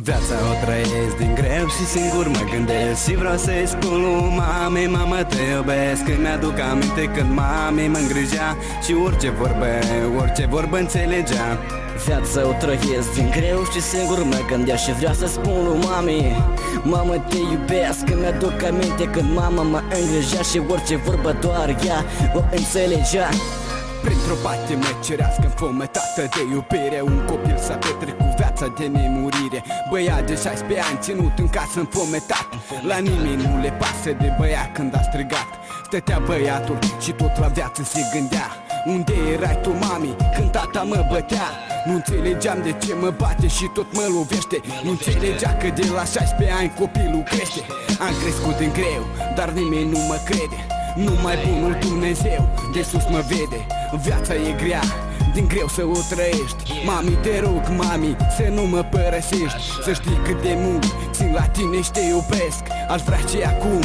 Viața o trăiesc din greu și singur mă gândesc și vreau să-i spun lui mame: mamă, te iubesc. Când mi-aduc aminte când mame mă îngrijea și orice vorbă înțelegea. Viața o trăiesc din greu și singur mă gândea și vreau să spun lui mami: mamă, te iubesc. Când mi-aduc aminte când mama mă îngrijea și orice vorbă doar ea o înțelegea. Printr-o patimă cerească înfometată de iubire, un copil s-a petrecut viața de nemurire. Băiat de 16 ani ținut în casă înfometat, la nimeni nu le pasă de băiat când a strigat. Stătea băiatul și tot la viață se gândea: unde erai tu, mami, când tata mă bătea? Nu înțelegeam de ce mă bate și tot mă lovește. Nu înțelegea că de la 16 ani copilul crește. Am crescut în greu, dar nimeni nu mă crede. Numai bunul Dumnezeu de sus mă vede. Viața e grea, din greu să o trăiești. Mami, te rog, mami, să nu mă părăsești. Să știi cât de mult țin la tine și te iubesc. Aș vrea și acum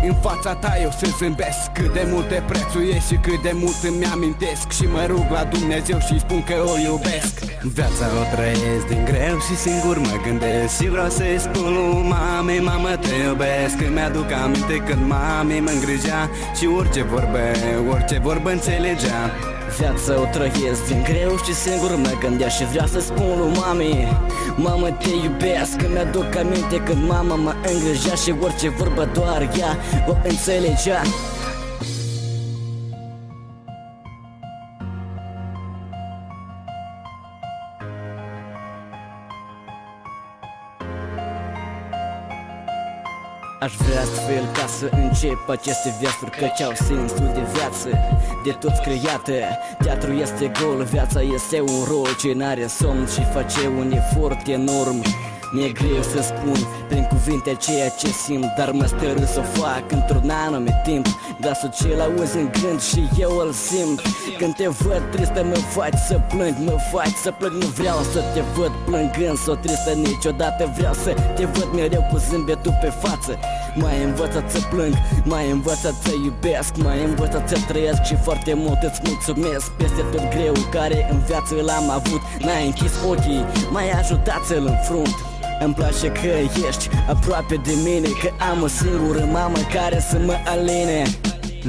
în fața ta eu să zâmbesc. Cât de mult te prețuiesc și cât de mult îmi amintesc. Și mă rog la Dumnezeu și spun că o iubesc. Viața o trăiesc din greu și singur mă gândesc și vreau să-i spun lui mame: mamă, te iubesc. Când mi-aduc aminte când mame mă îngrijea și orice vorbă înțelegea. Viața o trăiesc din greu și singur mă gândea și vreau să spun lui mami: mamă, te iubesc. Când mi-aduc aminte când mama mă îngrijea și orice vorbă doar ea o înțelegea. Aș vrea astfel ca să încep aceste versuri, căci au sensul de viață de toți create. Teatru este gol, viața este un rol ce n-are somn și face un efort enorm. Mi-e greu să spun prin cuvinte ceea ce simt, dar mă stărâ să o fac într-un anume timp. Glasul ce-l auzi în gând și eu îl simt. Când te văd tristă mă faci să plâng, Nu vreau să te văd plângând sau tristă niciodată. Vreau să te văd mereu cu zâmbetul pe față. M-ai învățat să plâng, m-ai învățat să iubesc, m-ai învățat să trăiesc și foarte mult îți mulțumesc. Peste tot greu care în viață l-am avut, n-ai închis ochii, m-ai ajutat să-l înfrunt. Îmi place că ești aproape de mine, că am o singură mamă care să mă aline.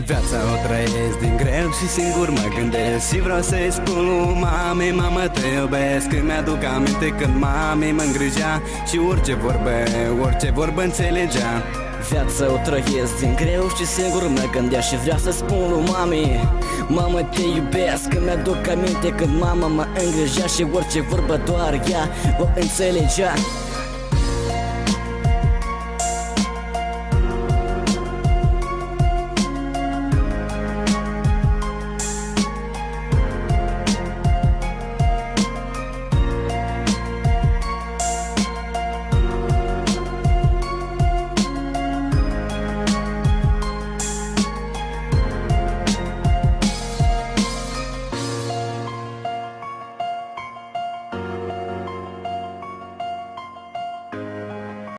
Viața o trăiesc din greu și singur mă gândesc și vreau să-i spun lui mame: mamă, te iubesc. Când mi-aduc aminte când mame mă îngrijea și orice vorbă înțelegea. Viața o trăiesc din greu și singur mă gândea și vreau să spun lui mami: mamă, te iubesc. Când mi-aduc aminte când mama mă îngrijea și orice vorbă doar ea o înțelegea.